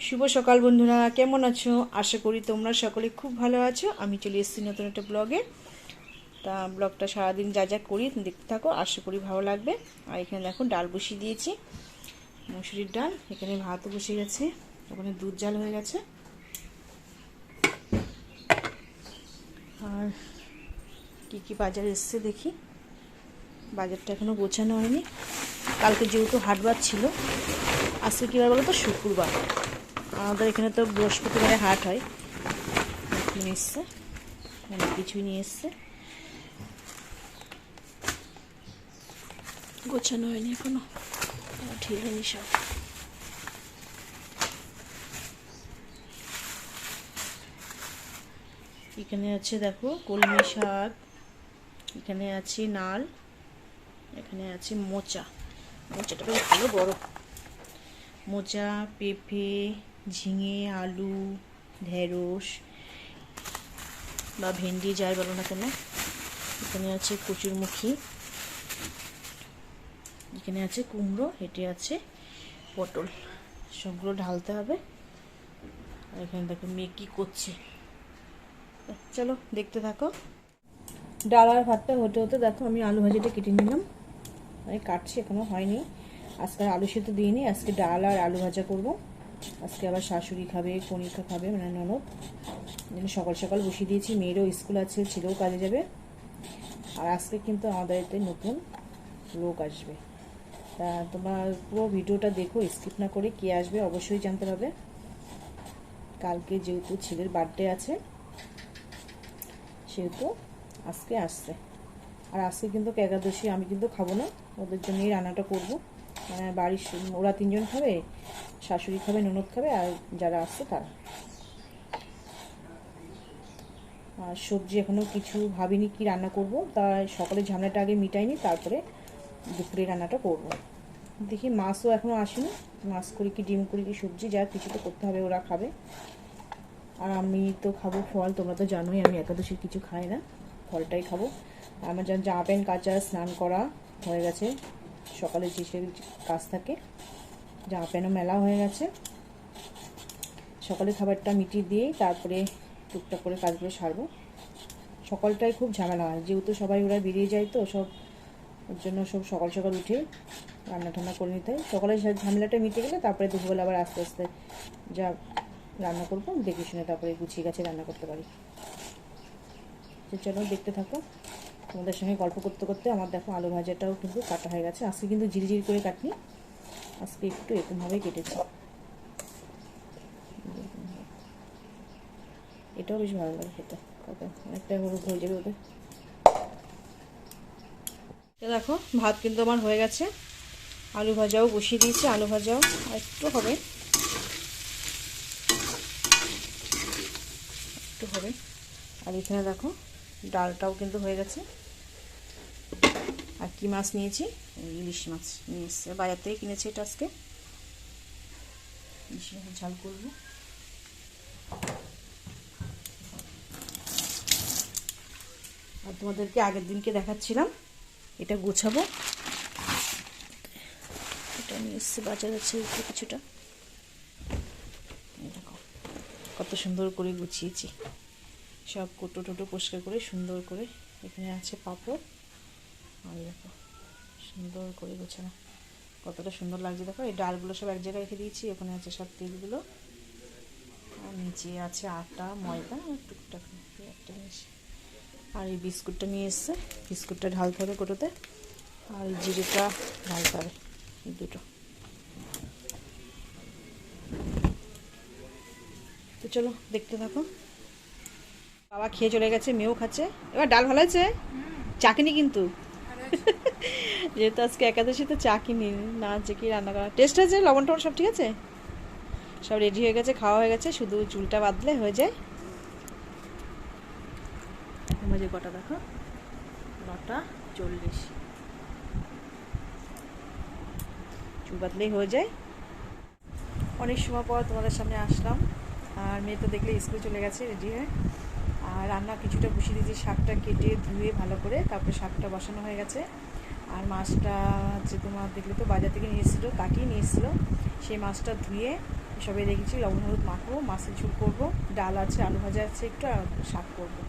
শুভ সকাল বন্ধুরা, কেমন আছো? আশা করি তোমরা সকলে খুব ভালো আছো। আমি চলে এসেছি নতুন একটা ব্লগে। তা ব্লগটা সারাদিন যা যা করি দেখতে থাকো, আশা করি ভালো লাগবে। আর এখানে দেখো ডাল বসিয়ে দিয়েছি, মুসুরির ডাল। এখানে ভাতও বসে গেছে, ওখানে দুধ জাল হয়ে গেছে। আর কি কি বাজার এসছে দেখি। বাজারটা এখনো গোছানো হয়নি, কালকে যেহেতু হাটবার ছিল। আজকে কী বার বলো তো? শুক্রবার। আমাদের এখানে তো বৃহস্পতিবারে হাট হয়। নিয়ে এসছে, অনেক কিছুই নিয়ে এসছে, গোছানো হয়নি এখনো, ঠিক হয়নি সব। এখানে আছে দেখো কলমি শাক, এখানে আছে নাল, এখানে আছে মোচা। মোচাটা বেশ ভালো বড়। মোচা, পেঁপে, ঝিঙে, আলু, ঢেঁড়স বা ভেন্ডি যাই বলো না কেন। এখানে আছে কচুরমুখী, এখানে আছে কুমড়ো, হেঁটে আছে পটল। সবগুলো ঢালতে হবে। আর এখানে দেখো মেয়ে কী করছে, চলো দেখতে থাকো। ডাল আর ভাতটা হতে হতে দেখো আমি আলু ভাজিটা কেটে নিলাম। আমি কাটছি, এখনো হয়নি। আজকে আলু সেদ্ধ দিইনি, আজকে ডাল আর আলু ভাজা করব। আজকে আবার শাশুড়ি খাবে, কণিকা খাবে, মানে ননদ। সকাল সকাল বসিয়ে দিয়েছি, মেয়েরও স্কুল আছে, ছেলেও কাজে যাবে। আর আজকে কিন্তু আমাদের এতে নতুন লোক আসবে। তা তোমরা পুরো ভিডিওটা দেখো, স্কিপ না করে। কে আসবে অবশ্যই জানতে হবে। কালকে যেহেতু ছেলের বার্থডে আছে, সেহেতু আজকে আসছে। আর আজকে কিন্তু একাদশী, আমি কিন্তু খাবো না, ওদের জন্যই রান্নাটা করব। মানে বাড়ির ওরা তিনজন খাবে, শাশুড়ি খাবে, ননদ খাবে, আর যারা আসছে তারা। আর সবজি এখনও কিছু ভাবিনি কি রান্না করব, তাই সকালে ঝামেলাটা আগে মিটাইনি, তারপরে দুপুরে রান্নাটা করব। দেখি মাছও এখনও আসেনি, মাছ করি কি ডিম করি কি সবজি, যা কিছু তো করতে হবে, ওরা খাবে। আর আমি তো খাবো ফল, তোমরা তো জানোই আমি একাদশীর কিছু খাই না, ফলটাই খাবো। আমার যেমন জামা প্যান্ট কাচা, স্নান করা হয়ে গেছে, সকালে যে কাজ থাকে, জামা প্যান্টও মেলা হয়ে গেছে। সকালে খাবারটা মিটিয়ে দিয়েই তারপরে টুকটাক করে কাজগুলো সারবো। সকালটাই খুব ঝামেলা হয়, যেহেতু সবাই ওরা বেরিয়ে যায়, তো সব ওর জন্য সব সকাল সকাল উঠে রান্না টান্না করে নিতে হয়। সকালে ঝামেলাটা মিটে গেলে তারপরে দুপুরবেলা আবার আস্তে আস্তে যা রান্না করবো দেখে শুনে তারপরে গুছিয়ে গাছে রান্না করতে পারি। তো চলো দেখতে থাকো। তোমাদের সঙ্গে গল্প করতে করতে আমার দেখো আলু ভাজাটাও কিন্তু কাটা হয়ে গেছে। আজকে কিন্তু ঝিরিঝিরি করে কাটনি, আজকে একটু এরকমভাবেই কেটেছি। এটাও বেশ ভালো লাগে খেতে, অনেকটা হলুদ হয়ে যাবে ওদের। দেখো ভাত কিন্তু আমার হয়ে গেছে, আলু ভাজাও বসিয়ে দিয়েছি। আলু ভাজাও একটু হবে, একটু হবে। আর এখানে দেখো ডালটাও কিন্তু হয়ে গেছে। আর কি মাছ নিয়েছি? ইলিশ মাছ নিয়ে এসছে, বাজার থেকে কিনেছি এটা। আজকে ইলিশ মাছের ঝাল করবো। আর তোমাদেরকে আগের দিনকে দেখাচ্ছিলাম, এটা গোছাবো। এটা নিয়ে এসছে, বাজার আছে একটু কিছুটা। দেখো কত সুন্দর করে গুছিয়েছি, সব কোটো টোটো পরিষ্কার করে সুন্দর করে। এখানে আছে পাঁপড়, আর দেখো সুন্দর করে গোছানো, কতটা সুন্দর লাগছে। দেখো এই ডালগুলো সব এক জায়গায় রেখে দিয়েছি, ওখানে আছে সব তেলগুলো, আর নিচে আছে আটা, ময়দা, আর টুকটাক একটা জিনিস। আর এই বিস্কুটটা নিয়ে এসছে, বিস্কুটটা ঢালতে হবে কোটোতে, আর এই জিরেটা ঢালতে হবে, এই দুটো। তো চলো দেখতে থাকো। বাবা খেয়ে চলে গেছে, মেয়েও খাচ্ছে। এবার ডাল ভালো আছে, চা কিনি কিন্তু যেহেতু আজকে একাদশী, তো চা কিনি না, যে কি রান্না করা টেস্ট আছে, লবণ টবণ সব ঠিক আছে, সব রেডি হয়ে গেছে, খাওয়া হয়ে গেছে, শুধু চুলটা বাঁধলে হয়ে যায়। এখন বাজে কটা দেখো, 9:40। চুল বাঁধলেই হয়ে যায়। অনেক সময় পর তোমাদের সামনে আসলাম। আর মেয়ে তো দেখলে স্কুলে চলে গেছে রেডি হয়ে। আর রান্না কিছুটা বসিয়ে দিয়েছি, শাকটা কেটে ধুয়ে ভালো করে, তারপরে শাকটা বসানো হয়ে গেছে। আর মাছটা যে তোমার দেখলে তো বাজার থেকে নিয়ে এসেছিলো, কাটিয়ে নিয়ে এসেছিলো, সেই মাছটা ধুয়ে এসবে রেখেছি। লবণ হলুদ মাখবো, মাছের ঝোল করবো, ডাল আছে, আলু ভাজা আছে একটু, আর শাক করবো।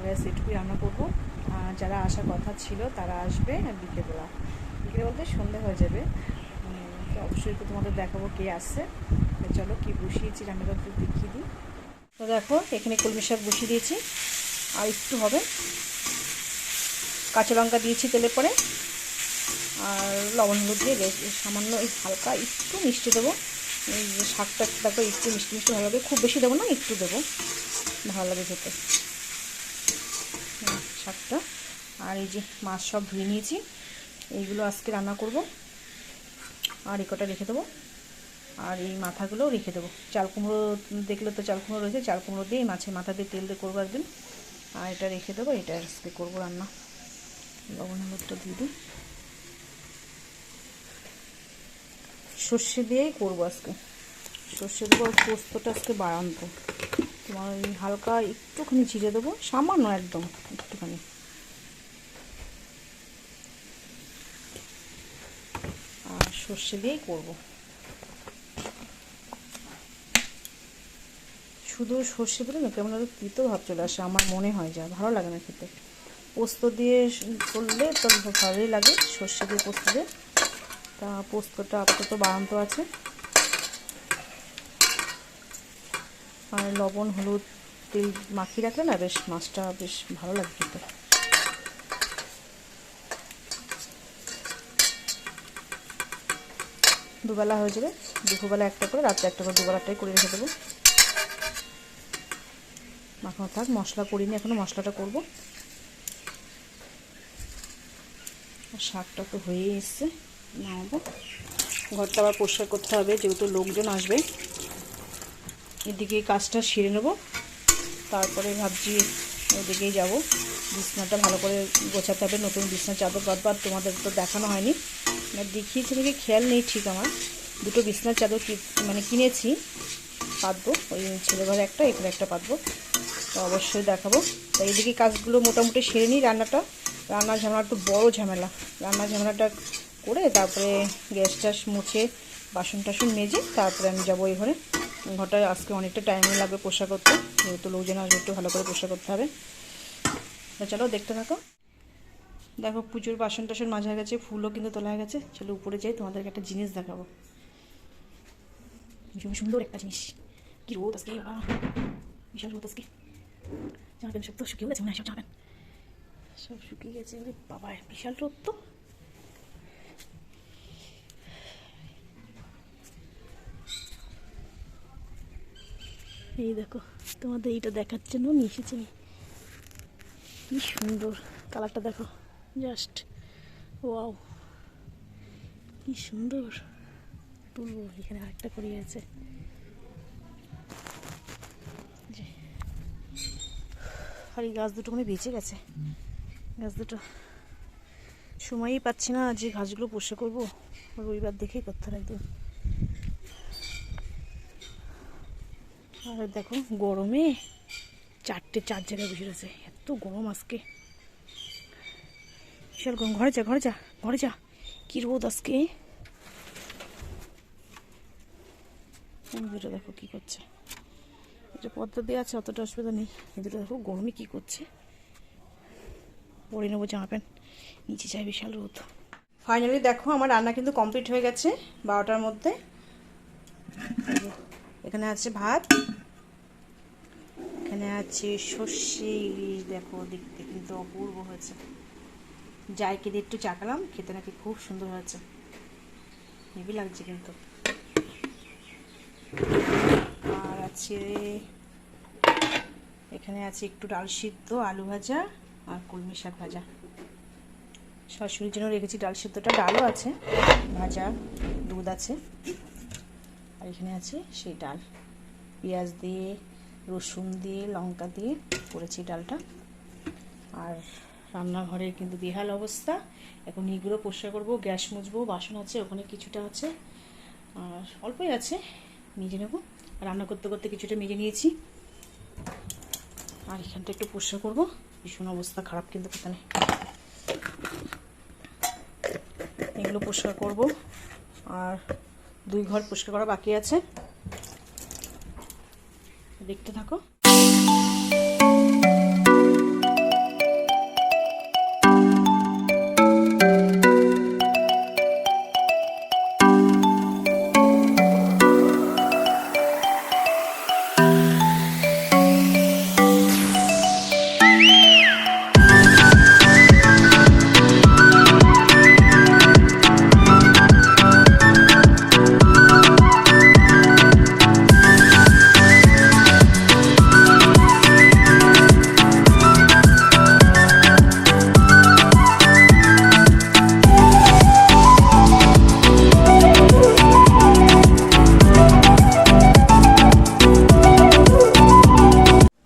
ব্যাস এটুকুই রান্না করবো। যারা আসার কথা ছিল তারা আসবে বিকেলবেলা, বিকেলে বলতে সন্ধ্যা হয়ে যাবে। তো অবশ্যই তো তোমাদের দেখাবো কে আসছে। চলো কী বসিয়েছি রান্নাটা একটু দেখিয়ে দিই। তো দেখো এখানে কলমি শাক বসিয়ে দিয়েছি, আর একটু হবে। কাঁচা লঙ্কা দিয়েছি তেলে পরে, আর লবণ হলুদ দিয়ে সামান্য এই হালকা একটু মিষ্টি দেবো। এই যে শাকটা দেখো একটু মিষ্টি মিষ্টি ভালো লাগে, খুব বেশি দেবো না, একটু দেবো, ভালো লাগে খেতে শাকটা। আর এই যে মাছ সব ধুয়ে নিয়েছি, এইগুলো আজকে রান্না করব। আর এই কটা রেখে দেবো, আর এই মাথাগুলোও রেখে দেবো। চাল কুমড়ো দেখলে তো চাল কুমড়ো রয়েছে, চাল কুমড়ো দিয়ে মাছের মাথা দিয়ে তেল দিয়ে করবো একদিন। আর এটা রেখে দেবো, এটা আজকে করবো রান্না। লবণ হলুদটা দিয়ে দিই। সর্ষে দিয়েই করবো আজকে, সর্ষে দেবো। আর পোস্তটা আজকে বাড়ান্ত, তোমার ওই হালকা একটুখানি জিরে দেবো, সামান্য একদম একটুখানি। আর সর্ষে দিয়েই করবো, শুধু সর্ষে দিলে না কেমন একটা তিতো ভাব চলে আসে, আমার মনে হয়, যা ভালো লাগে না খেতে। পোস্ত দিয়ে করলে তো ভালোই লাগে, সর্ষে দিয়ে পোস্ত দিয়ে। তা পোস্তটা আপাতত বাড়ান্ত আছে। আর লবণ হলুদ তেল মাখিয়ে রাখলে না বেশ মাছটা বেশ ভালো লাগে খেতে। দুবেলা হয়ে যাবে, দুপুরবেলা একটা করে, রাত্রে একটা করে, দুবেলাটাই করে রেখে দেবো। মাখানো থাক, মশলা করিনি এখনো, মশলাটা করবো। আর শাকটা তো হয়েই এসছে, নামাবো। ঘরটা আবার পরিষ্কার করতে হবে, যেহেতু লোকজন আসবে। এদিকে কাজটা সেরে নেবো, তারপরে ভাবছি ওদিকেই যাব। বিছনাটা ভালো করে গোছাতে হবে, নতুন বিছনা চাদর পাতবো। আর তোমাদের তো দেখানো হয়নি, দেখিয়েছি নাকি খেয়াল নেই ঠিক আমার। দুটো বিছনার চাদর মানে কিনেছি, পাতবো। ওই ছেলে ঘরে একটা, এখানে একটা পাতবো, তো অবশ্যই দেখাবো। তো এইদিকে কাজগুলো মোটামুটি সেরে নিই। রান্নার ঝামেলা একটু বড় ঝামেলা, রান্নার ঝামেলাটা করে তারপরে গ্যাস ট্যাস মুছে বাসন টাসন মেজে তারপরে আমি যাবো এই ঘরে। ঘরটা আজকে অনেকটা টাইমে লাগবে পোষা করতে, যেহেতু লোকজন আসবে, একটু ভালো করে পোষা করতে হবে। চলো দেখতে থাকো। দেখো পুজোর বাসন টাসন মাজা হয়ে গেছে, ফুলও কিন্তু তোলা হয়ে গেছে। চলো উপরে যাই, তোমাদেরকে একটা জিনিস দেখাবো, ভীষণ সুন্দর একটা জিনিস। কি রোদ আজকে, বিশাল রোদ আজকে। জামা প্যান্ট সব তো শুকিয়ে গেছে মনে হয়, সব জামা প্যান্ট সব শুকিয়ে গেছে। বাবা বিশাল রোদ তো। এই দেখো তোমাদের এইটা দেখার জন্য নিয়ে এসেছি আমি। কি সুন্দর কালারটা দেখো, জাস্ট ওয়াও, কি সুন্দর। তুলবো, এখানে আরেকটা করিয়ে আছে। আর এই গাছ দুটো মানে বেঁচে গেছে, গাছ দুটো সময়ই পাচ্ছি না যে গাছগুলো পোষে করবো, রবিবার দেখেই করতে হবে একদিন। আর দেখো গরমে চার জায়গায় বসে রয়েছে, এত গরম আজকে, বিশাল গরম। ঘরে যা ঘরে যা ঘরে যা, কি রোদ আজকে। দুটো দেখো কি করছে, এটা পদ্মা দিয়ে আছে, অতটা অসুবিধা নেই। এই দুটো দেখো গরমে কি করছে। পরে নেবো জামা প্যান্ট, নিচে যাই, বিশাল রোদ। ফাইনালি দেখো আমার রান্না কিন্তু কমপ্লিট হয়ে গেছে 12টার মধ্যে। এখানে আছে ভাত, এখানে আছে সর্ষে ইলিশ, দেখো দেখতে কিন্তু অপূর্ব হয়েছে। যাইকে দিয়ে একটু চাকালাম, খেতে নাকি খুব সুন্দর হয়েছে, হেভি লাগছে কিন্তু। আর আছে এখানে আছে একটু ডাল সিদ্ধ, আলু ভাজা আর কলমি শাক ভাজা। শাশুড়ির জন্য রেখেছি ডাল সিদ্ধটা, ডালও আছে, ভাজা, দুধ আছে। আর এখানে আছে সেই ডাল, পেঁয়াজ দিয়ে, রসুন দিয়ে, লঙ্কা দিয়ে করেছি ডালটা। আর রান্নাঘরের কিন্তু বেহাল অবস্থা, এখন এগুলো পরিষ্কার করবো, গ্যাস মুছবো, বাসন আছে ওখানে কিছুটা আছে, আর অল্পই আছে, মেজে নেবো। রান্না করতে করতে কিছুটা মেজে নিয়েছি। আর এখানটা একটু পরিষ্কার করবো, ভীষণ অবস্থা খারাপ কিন্তু এখানে। এগুলো পরিষ্কার করবো। আর 2 ঘর পরিষ্কার করা বাকি আছে, দেখতে থাকো।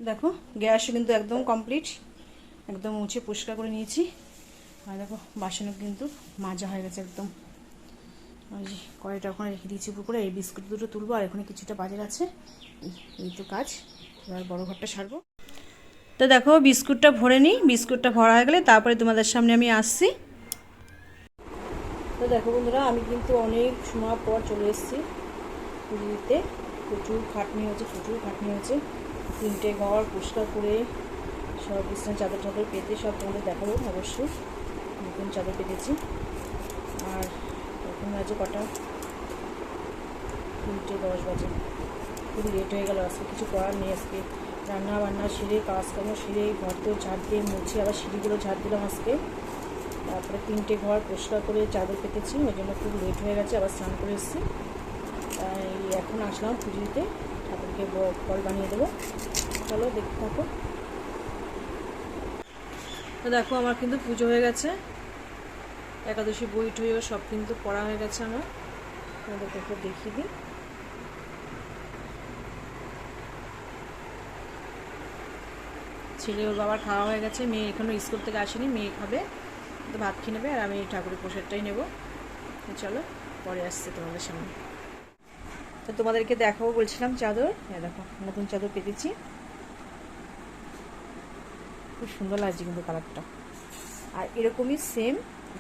দেখো গ্যাসও কিন্তু একদম কমপ্লিট, একদম মুছে পরিষ্কার করে নিয়েছি। আর দেখো বাসনও কিন্তু মাজা হয়ে গেছে একদম। ওই যে কড়াইটা ওখানে রেখে দিয়েছি পুকুরে, এই বিস্কুট দুটো তুলবো, আর এখানে কিছুটা বাজার আছে, এই তো কাজ। এবার বড় ঘরটা সারবো। তো দেখো বিস্কুটটা ভরে নিই, বিস্কুটটা ভরা হয়ে গেলে তারপরে তোমাদের সামনে আমি আসছি। তো দেখো বন্ধুরা, আমি কিন্তু অনেক সময় পর চলে এসেছি পুজো, প্রচুর খাটনি হয়েছে। 3টে ঘর পরিষ্কার করে সব বিছানা চাদর টাদর পেতে সব তোমাদের দেখাবো অবশ্যই। নতুন চাদর পেতেছি। আর এখন বাজে কটা, 3:10 বাজে। খুব লেট হয়ে গেল, আজকে কিছু করার নেই। আজকে রান্না বান্না সেরে, কাজকর্ম সেরে, ঘর তো ঝাড় দিয়ে মুছে, আবার সিঁড়িগুলো ঝাড় দিলাম আজকে। তারপরে 3টে ঘর পরিষ্কার করে চাদর পেতেছি, ওই জন্য খুব লেট হয়ে গেছে। আবার স্নান করে এসেছি, তাই এখন আসলাম পুজো দিতে, ঠাকুরকে ফল বানিয়ে দেবো। চলো দেখতে থাকো। তো দেখো আমার কিন্তু পুজো হয়ে গেছে, একাদশী বই টই সব কিন্তু পড়া হয়ে গেছে আমার। তোমাদেরকে একটু দেখিয়ে দিই। ছেলে ওর বাবার খাওয়া হয়ে গেছে, মেয়ে এখনো স্কুল থেকে আসেনি, মেয়ে খাবে, তো ভাত খেয়ে নেবে, আর আমি ঠাকুরের প্রসাদটাই নেব। চলো পরে আসছে তোমাদের সামনে। তো তোমাদেরকে দেখাবো বলছিলাম চাদর, দেখো নতুন চাদর পেতেছি, খুব সুন্দর লাগছে কিন্তু কালারটা। আর এরকমই সেম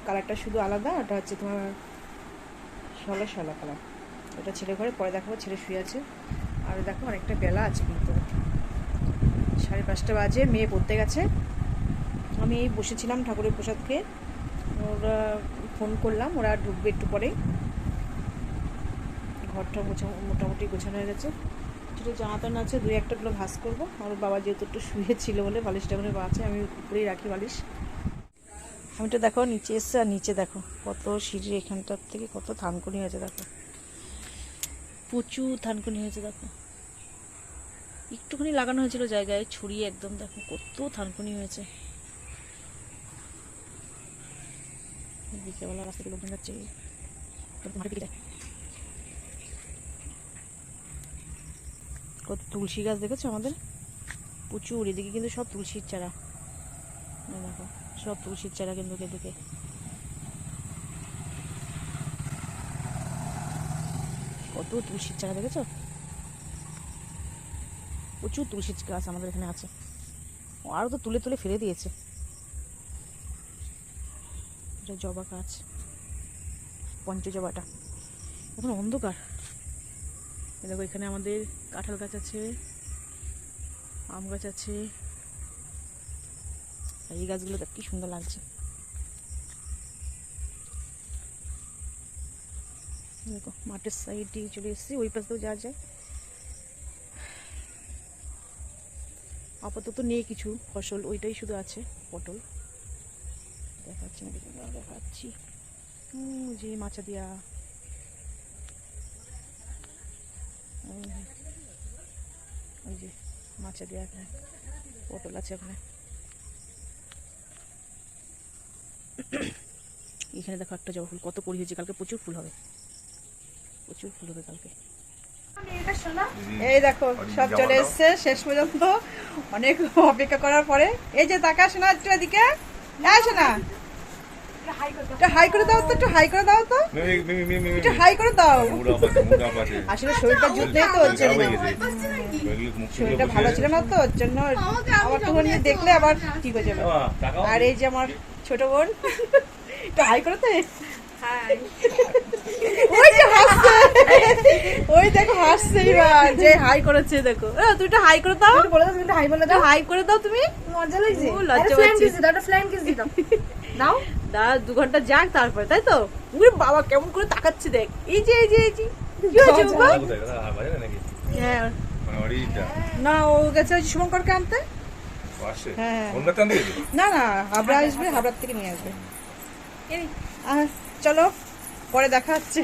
কালারটা, শুধু আলাদা, ওটা হচ্ছে তোমার শলা কালার। ওটা ছেলে ঘরে পরে দেখাবো, ছেলে শুয়ে আছে। আর দেখো অনেকটা বেলা আছে কিন্তু, 5:30 বাজে, মেয়ে পড়তে গেছে। আমি এই বসেছিলাম ঠাকুরের প্রসাদ খেয়ে, ওরা ফোন করলাম, ওরা ঢুকবে একটু পরে। ঘরটা মোটামুটি গোছানো হয়ে গেছে, ছোটো জামাতান আছে, 2-1টা ভাঁজ করবো। আমার বাবা যেহেতু একটু শুয়ে ছিল বলে বালিশটা করে আছে, আমি উপরেই রাখি বালিশ। আমি তো দেখো নিচে এসছে, আর নিচে দেখো কত সিঁড়ি, এখানটার থেকে কত থানকুনি হয়েছে, দেখো প্রচুর থানকুনি হয়েছে। দেখো একটুখানি লাগানো হয়েছিল জায়গায় ছড়িয়ে, একদম দেখো কত থানকুনি হয়েছে। বিকেলবেলা রাস্তা থেকে লোকজন যাচ্ছে, কত তুলসী গাছ দেখেছো আমাদের, প্রচুর। এদিকে কিন্তু সব তুলসীর চারা, দেখো সব তুলসীর চারা কিন্তু এদিকে। কত তুলসীর চারা দেখেছো, প্রচুর তুলসীর গাছ আমাদের এখানে আছে। আরও তো তুলে তুলে ফেলে দিয়েছে। এটা জবা গাছ, পঞ্চজবাটা, এখন অন্ধকার। দেখো এখানে আমাদের কাঁঠাল গাছ আছে, আম গাছ আছে, আর এই গাছগুলো দেখ কি সুন্দর লাগছে। দেখো মাঠের সাইড দিয়ে চলে এসেছি, ওই পাশ দিয়েও যাওয়া যায়। আপাতত নেই কিছু ফসল, ওইটাই শুধু আছে পটল। দেখাচ্ছি না, দেখাচ্ছি যে মাচা দিয়া, ওই যে মাচা দিয়া পটল আছে ওখানে। এখানে দেখো একটা জবা ফুল, কত পরি হয়েছে, কালকে প্রচুর ফুল হবে, কালকে। এই দেখো সব চলে এসছে শেষ পর্যন্ত, অনেক অপেক্ষা করার পরে। এই যে তাকা শোনা, একটু এদিকে আসো না, হাই করে দাও তো, একটু হাই করে দাও তো, একটু হাই করে দাও। আসলে শরীরটা জুত নেই তো, ওর জন্য শরীরটা ভালো ছিল না তো, ওর জন্য আবার তোমার নিয়ে দেখলে আবার ঠিক হয়ে যাবে। আর এই যে আমার ছোট বোন, একটু হাই করে দে, ওই যে হাসছে। ওই দেখো হাসছে এবার যে হাই করেছে দেখো তুই একটা হাই করে দাও বলে দাও, তুমি হাই বলে দাও। হাই করে দাও তুমি মজা লাগছে। ও, লজ্জা আরে ফ্লাইং পাচ্ছি। কিস দাও, একটা ফ্লাইং কিস দাও। দাও। দাঁড়া 2 ঘন্টা যাক তারপরে তাই তো ওরে বাবা কেমন করে তাকাচ্ছে দেখ এই যে কি হয়েছে বাবা হ্যাঁ না ও গেছে ওই শুভঙ্করকে আনতে হ্যাঁ না না হাবড়া আসবে হাবড়ার থেকে নিয়ে আসবে চলো পরে দেখা হচ্ছে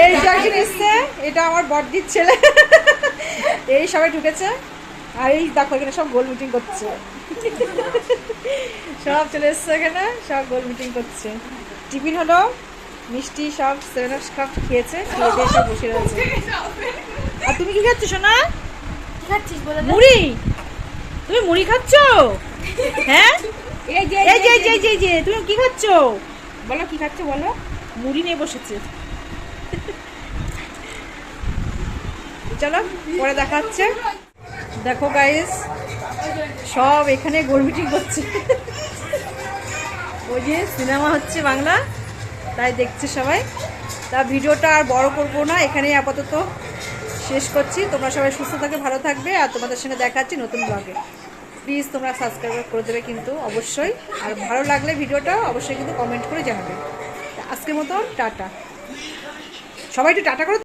এইটা একজন এসছে এটা আমার বড়দির ছেলে এই সবাই ঢুকেছে আর এই দেখো এখানে সব গোল মিটিং করছে সব চলে এসছে এখানে সব গোল মিটিং করছে টিফিন হলো মিষ্টি সব 7 কাপ খেয়েছে খেয়ে দিয়ে সব বসে রয়েছে আর তুমি কি খাচ্ছ সোনা কি খাচ্ছিস বলে দাও। মুড়ি তুমি মুড়ি খাচ্ছ হ্যাঁ এই যে এই যে তুমি কি খাচ্ছ বলো কি খাচ্ছ বলো। মুড়ি নিয়ে বসেছে চলো পরে দেখা হচ্ছে দেখো গাইস সব এখানে গোল মিটিং করছে ওই যে সিনেমা হচ্ছে বাংলা তাই দেখছে সবাই তা ভিডিওটা আর বড় করবো না এখানেই আপাতত শেষ করছি তোমরা সবাই সুস্থ থাকে ভালো থাকবে আর তোমাদের সঙ্গে দেখা হচ্ছে নতুন ব্লগে প্লিজ তোমরা সাবস্ক্রাইব করে দেবে কিন্তু অবশ্যই আর ভালো লাগলে ভিডিওটা অবশ্যই কিন্তু কমেন্ট করে জানাবে আজকের মতো টাটা সবাই একটু টাটা করো